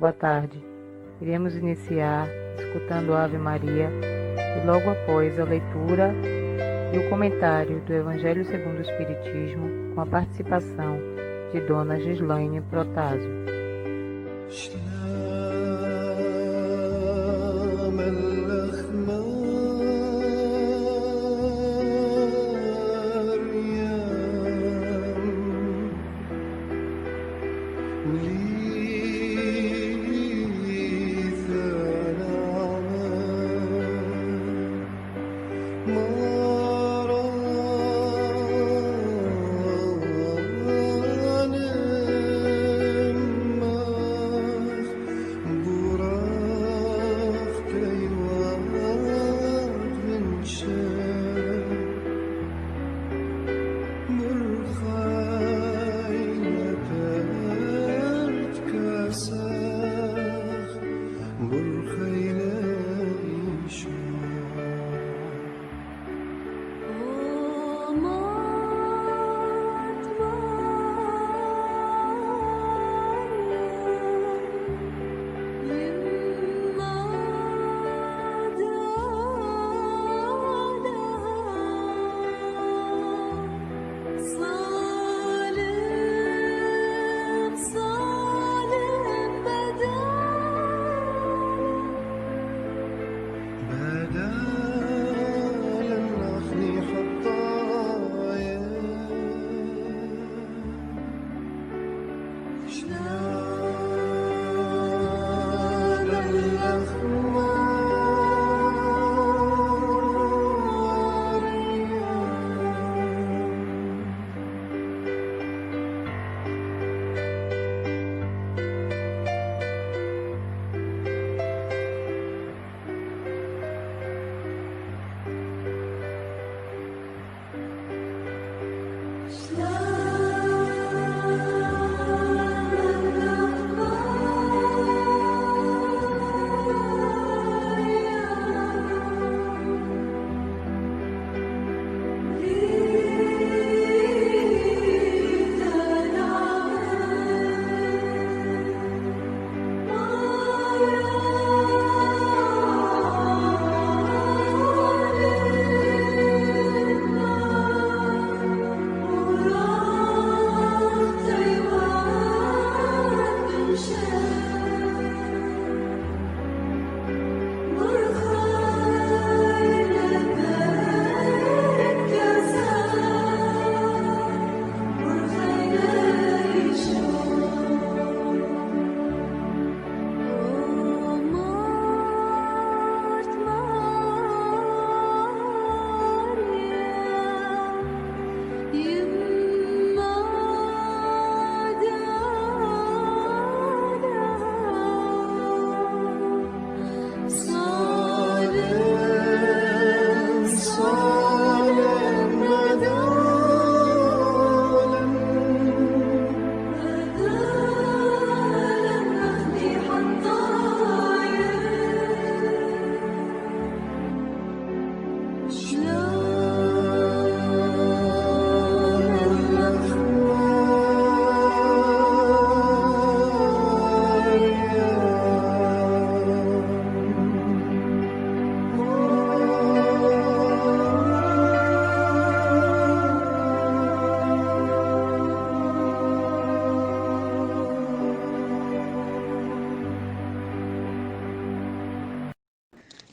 Boa tarde. Iremos iniciar escutando a Ave Maria e logo após a leitura e o comentário do Evangelho segundo o Espiritismo, com a participação de Dona Gislaine Protásio.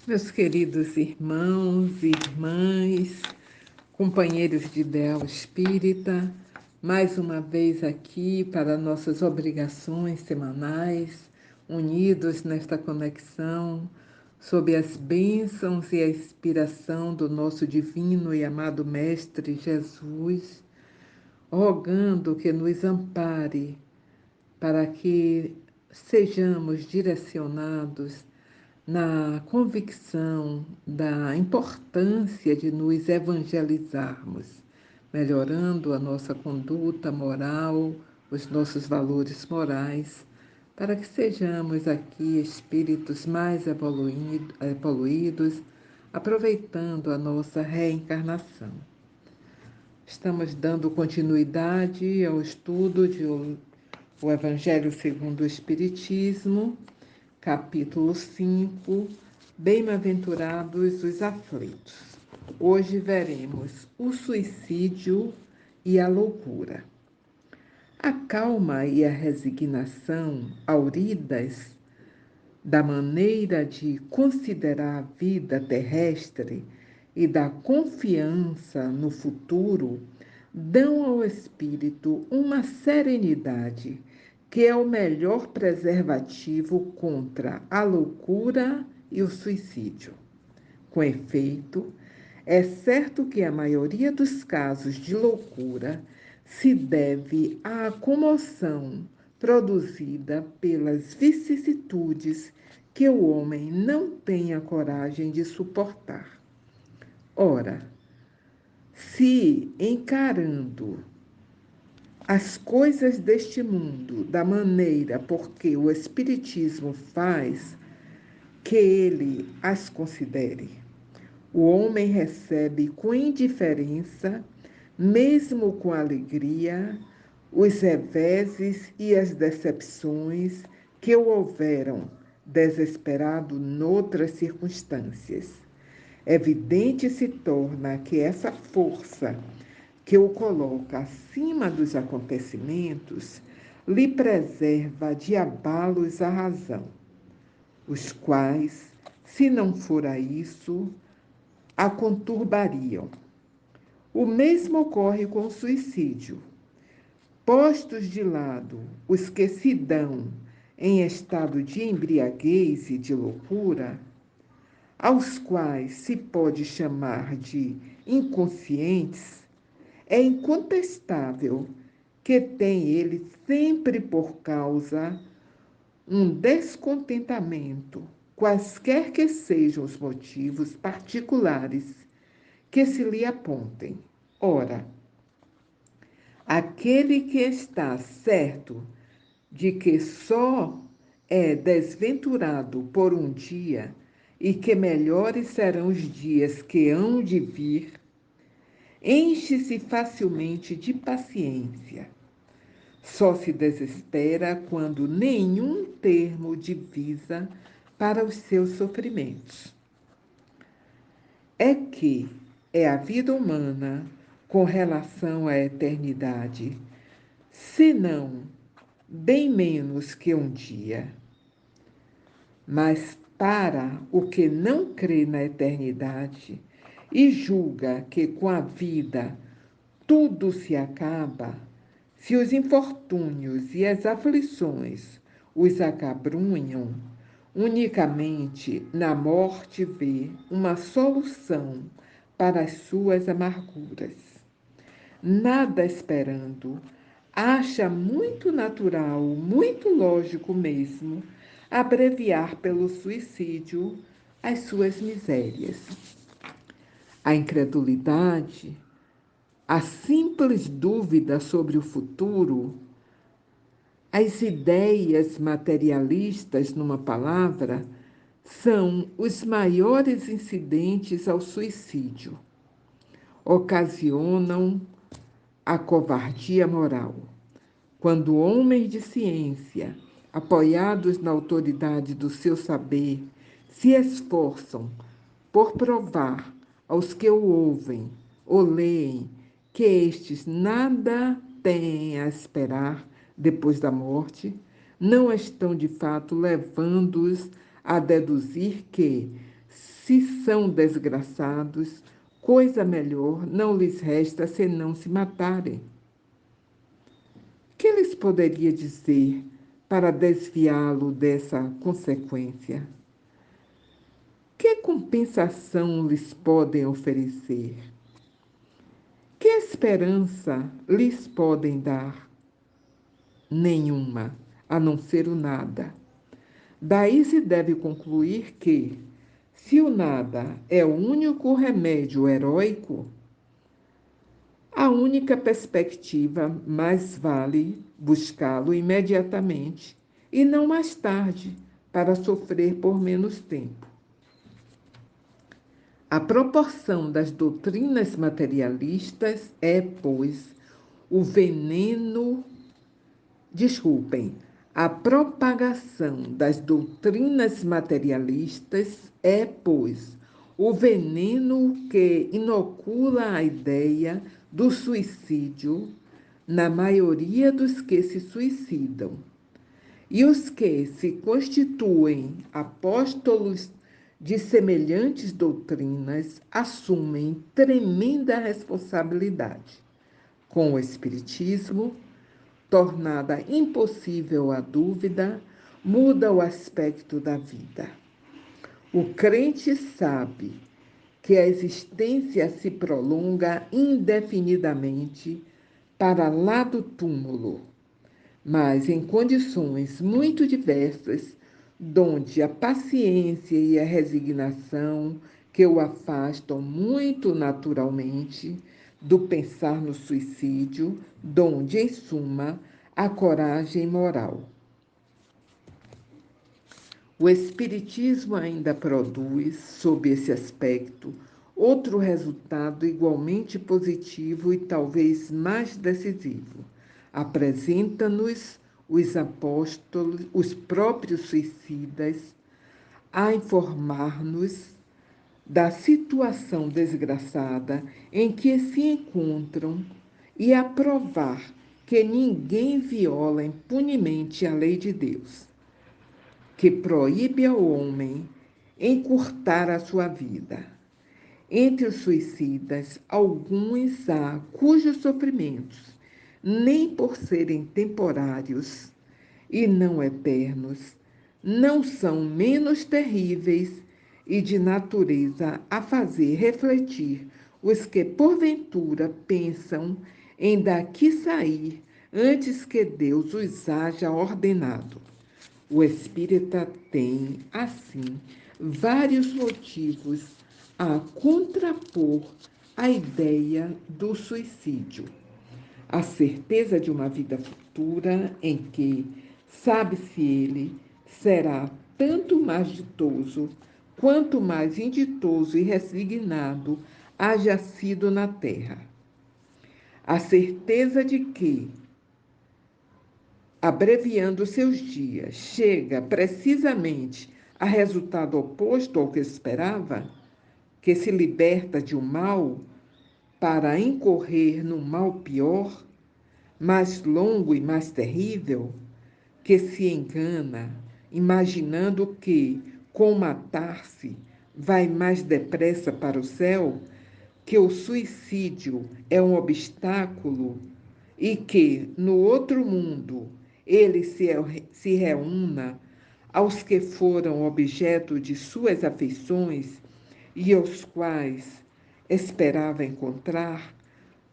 Meus queridos irmãos e irmãs, companheiros de ideal espírita, mais uma vez aqui para nossas obrigações semanais, unidos nesta conexão, sob as bênçãos e a inspiração do nosso divino e amado Mestre Jesus, rogando que nos ampare para que sejamos direcionados na convicção da importância de nos evangelizarmos, melhorando a nossa conduta moral, os nossos valores morais, para que sejamos aqui espíritos mais evoluídos, aproveitando a nossa reencarnação. Estamos dando continuidade ao estudo O Evangelho segundo o Espiritismo, capítulo 5, Bem-aventurados os aflitos. Hoje veremos o suicídio e a loucura. A calma e a resignação, auridas da maneira de considerar a vida terrestre e da confiança no futuro, dão ao espírito uma serenidade que é o melhor preservativo contra a loucura e o suicídio. Com efeito, é certo que a maioria dos casos de loucura se deve à comoção produzida pelas vicissitudes que o homem não tem a coragem de suportar. Ora, se encarando as coisas deste mundo da maneira porque o Espiritismo faz que ele as considere, o homem recebe com indiferença, mesmo com alegria, os reveses e as decepções que o houveram desesperado noutras circunstâncias. Evidente se torna que essa força que o coloca acima dos acontecimentos lhe preserva de abalos à razão, os quais, se não fora isso, a conturbariam. O mesmo ocorre com o suicídio. Postos de lado os que se dão em estado de embriaguez e de loucura, aos quais se pode chamar de inconscientes, é incontestável que tem ele sempre por causa um descontentamento, quaisquer que sejam os motivos particulares que se lhe apontem. Ora, aquele que está certo de que só é desventurado por um dia e que melhores serão os dias que hão de vir, enche-se facilmente de paciência. Só se desespera quando nenhum termo divisa para os seus sofrimentos. É que é a vida humana com relação à eternidade, senão bem menos que um dia. Mas para o que não crê na eternidade e julga que com a vida tudo se acaba, se os infortúnios e as aflições os acabrunham, unicamente na morte vê uma solução para as suas amarguras. Nada esperando, acha muito natural, muito lógico mesmo, abreviar pelo suicídio as suas misérias. A incredulidade, a simples dúvida sobre o futuro, as ideias materialistas, numa palavra, são os maiores incidentes ao suicídio. Ocasionam a covardia moral. Quando homens de ciência, apoiados na autoridade do seu saber, se esforçam por provar aos que o ouvem ou leem que estes nada têm a esperar depois da morte, não estão de fato levando-os a deduzir que, se são desgraçados, coisa melhor não lhes resta senão se matarem. O que lhes poderia dizer para desviá-lo dessa consequência? Que compensação lhes podem oferecer? Que esperança lhes podem dar? Nenhuma, a não ser o nada. Daí se deve concluir que, se o nada é o único remédio heróico, a única perspectiva mais vale buscá-lo imediatamente e não mais tarde, para sofrer por menos tempo. A proporção das doutrinas materialistas é, pois, o veneno A propagação das doutrinas materialistas é, pois, o veneno que inocula a ideia do suicídio na maioria dos que se suicidam. E os que se constituem apóstolos de semelhantes doutrinas assumem tremenda responsabilidade. Com o Espiritismo, tornada impossível a dúvida, muda o aspecto da vida. O crente sabe que a existência se prolonga indefinidamente para lá do túmulo, mas em condições muito diversas, donde a paciência e a resignação que o afastam muito naturalmente do pensar no suicídio, donde, em suma, a coragem moral. O Espiritismo ainda produz, sob esse aspecto, outro resultado igualmente positivo e talvez mais decisivo. Apresenta-nos os apóstolos, os próprios suicidas, a informar-nos da situação desgraçada em que se encontram e a provar que ninguém viola impunemente a lei de Deus, que proíbe ao homem encurtar a sua vida. Entre os suicidas, alguns há cujos sofrimentos, nem por serem temporários e não eternos, não são menos terríveis e de natureza a fazer refletir os que, porventura, pensam em daqui sair antes que Deus os haja ordenado. O espírita tem, assim, vários motivos a contrapor a ideia do suicídio. A certeza de uma vida futura em que, sabe-se ele, será tanto mais ditoso quanto mais inditoso e resignado haja sido na terra. A certeza de que, abreviando seus dias, chega precisamente a resultado oposto ao que esperava, que se liberta de um mal para incorrer num mal pior, mais longo e mais terrível, que se engana, imaginando que, com matar-se, vai mais depressa para o céu, que o suicídio é um obstáculo e que, no outro mundo, ele se reúna aos que foram objeto de suas afeições e aos quais esperava encontrar,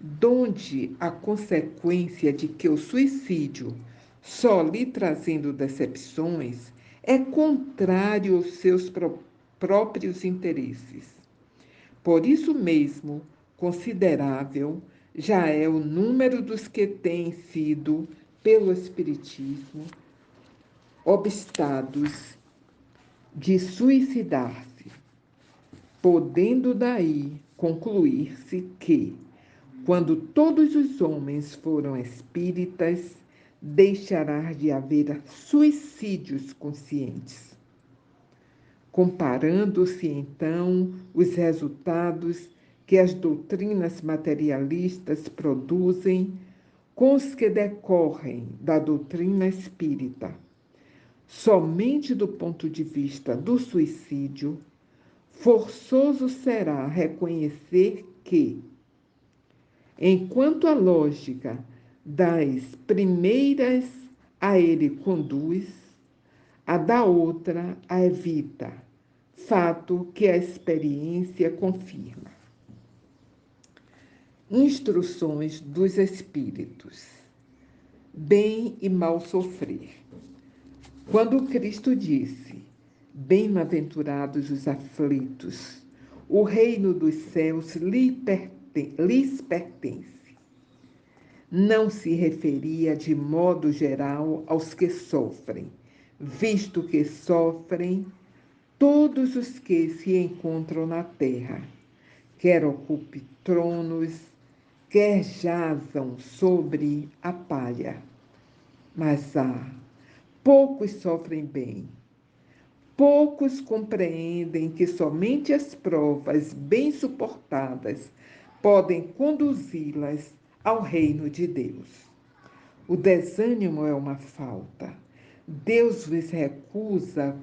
donde a consequência de que o suicídio, só lhe trazendo decepções, é contrário aos seus próprios interesses. Por isso mesmo, considerável já é o número dos que têm sido, pelo Espiritismo, obstados de suicidar-se, podendo daí concluir-se que, quando todos os homens foram espíritas, deixará de haver suicídios conscientes. Comparando-se, então, os resultados que as doutrinas materialistas produzem com os que decorrem da doutrina espírita, somente do ponto de vista do suicídio, forçoso será reconhecer que, enquanto a lógica das primeiras a ele conduz, a da outra a evita, fato que a experiência confirma. Instruções dos Espíritos. Bem e mal sofrer. Quando Cristo disse: bem-aventurados os aflitos, o reino dos céus lhes pertence, não se referia de modo geral aos que sofrem, visto que sofrem todos os que se encontram na terra, quer ocupe tronos, quer jazam sobre a palha. Mas poucos sofrem bem. Poucos compreendem que somente as provas bem suportadas podem conduzi-las ao reino de Deus. O desânimo é uma falta. Deus vos recusa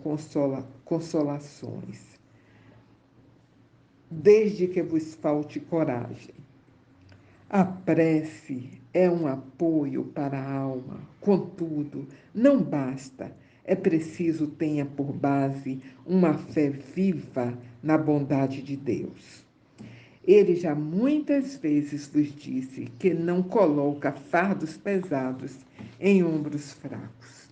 consolações, desde que vos falte coragem. A prece é um apoio para a alma, contudo, não basta. É preciso tenha por base uma fé viva na bondade de Deus. Ele já muitas vezes vos disse que não coloca fardos pesados em ombros fracos.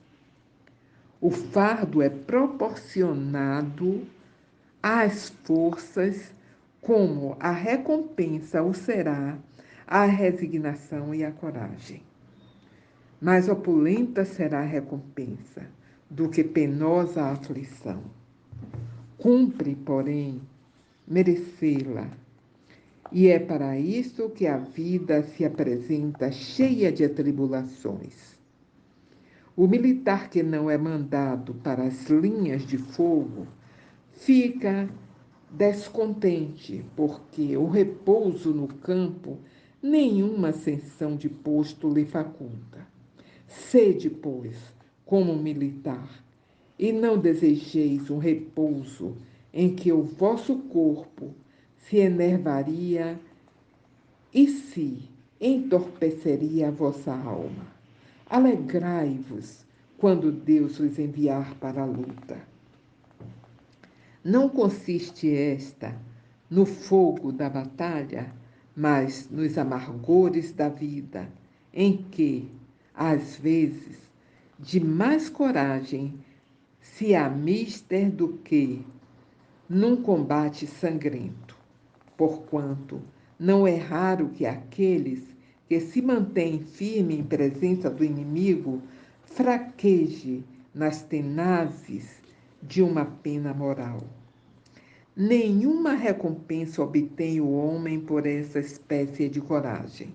O fardo é proporcionado às forças, como a recompensa o será a resignação e a coragem. Mais opulenta será a recompensa do que penosa a aflição. Cumpre, porém, merecê-la. E é para isso que a vida se apresenta cheia de atribulações. O militar que não é mandado para as linhas de fogo fica descontente, porque o repouso no campo nenhuma ascensão de posto lhe faculta. Sede, pois, como militar, e não desejeis um repouso em que o vosso corpo se enervaria e se entorpeceria a vossa alma. Alegrai-vos quando Deus vos enviar para a luta. Não consiste esta no fogo da batalha, mas nos amargores da vida, em que, às vezes, de mais coragem se há mister do que num combate sangrento, porquanto não é raro que aqueles que se mantêm firmes em presença do inimigo fraqueje nas tenazes de uma pena moral. Nenhuma recompensa obtém o homem por essa espécie de coragem,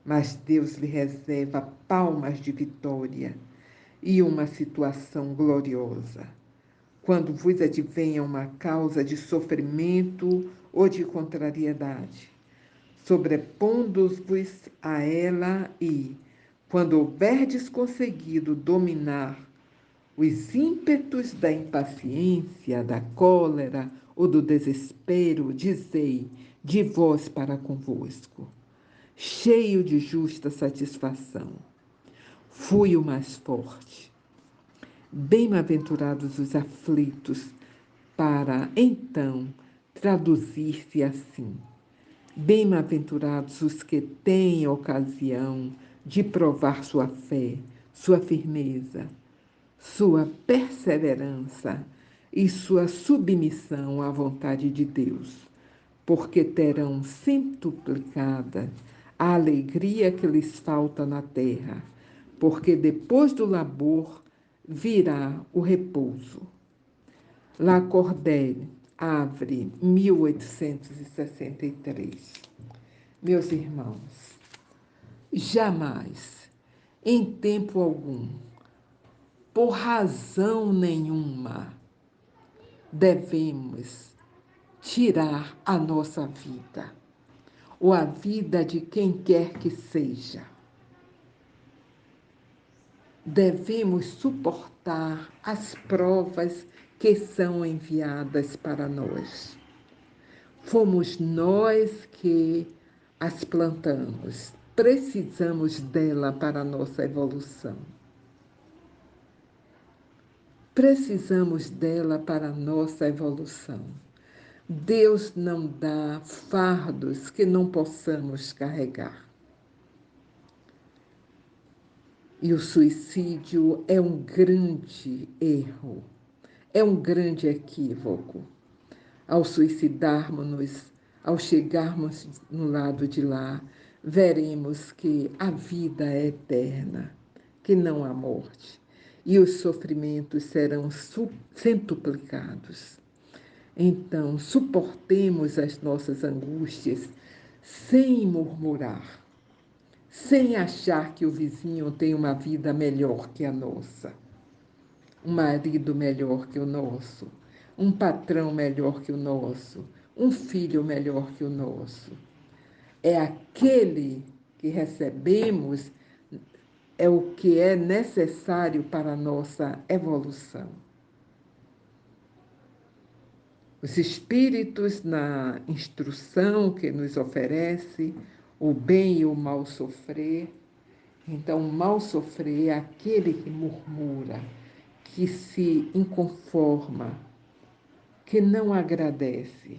mas Deus lhe reserva palmas de vitória e uma situação gloriosa, quando vos advenha uma causa de sofrimento ou de contrariedade, sobrepondo-vos a ela e, quando houverdes conseguido dominar os ímpetos da impaciência, da cólera ou do desespero, dizei de vós para convosco, cheio de justa satisfação: fui o mais forte. Bem-aventurados os aflitos, para então traduzir-se assim: bem-aventurados os que têm ocasião de provar sua fé, sua firmeza, sua perseverança e sua submissão à vontade de Deus, porque terão centuplicada a alegria que lhes falta na terra, porque depois do labor virá o repouso. Lacordaire, Havre, 1863. Meus irmãos, jamais, em tempo algum, por razão nenhuma, devemos tirar a nossa vida, ou a vida de quem quer que seja. Devemos suportar as provas que são enviadas para nós. Fomos nós que as plantamos, precisamos dela para a nossa evolução. Precisamos dela para a nossa evolução. Deus não dá fardos que não possamos carregar. E o suicídio é um grande erro, é um grande equívoco. Ao suicidarmos-nos, ao chegarmos no lado de lá, veremos que a vida é eterna, que não há morte, e os sofrimentos serão centuplicados. Então, suportemos as nossas angústias sem murmurar, sem achar que o vizinho tem uma vida melhor que a nossa, um marido melhor que o nosso, um patrão melhor que o nosso, um filho melhor que o nosso. É aquele que recebemos, é o que é necessário para a nossa evolução. Os espíritos, na instrução que nos oferece, o bem e o mal sofrer. Então, o mal sofrer é aquele que murmura, que se inconforma, que não agradece.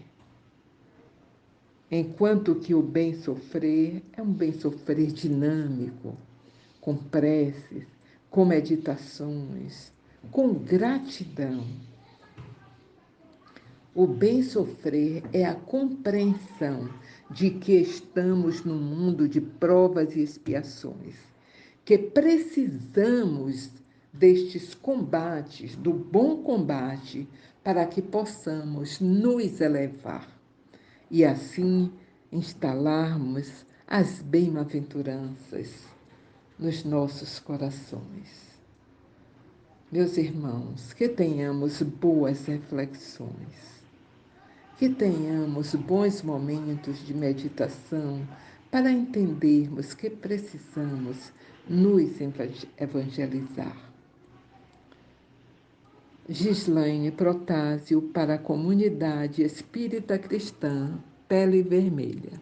Enquanto que o bem sofrer é um bem sofrer dinâmico, com preces, com meditações, com gratidão. O bem sofrer é a compreensão de que estamos num mundo de provas e expiações, que precisamos destes combates, do bom combate, para que possamos nos elevar e assim instalarmos as bem-aventuranças nos nossos corações. Meus irmãos, que tenhamos boas reflexões, que tenhamos bons momentos de meditação para entendermos que precisamos nos evangelizar. Gislaine Protásio, para a Comunidade Espírita Cristã Pele Vermelha.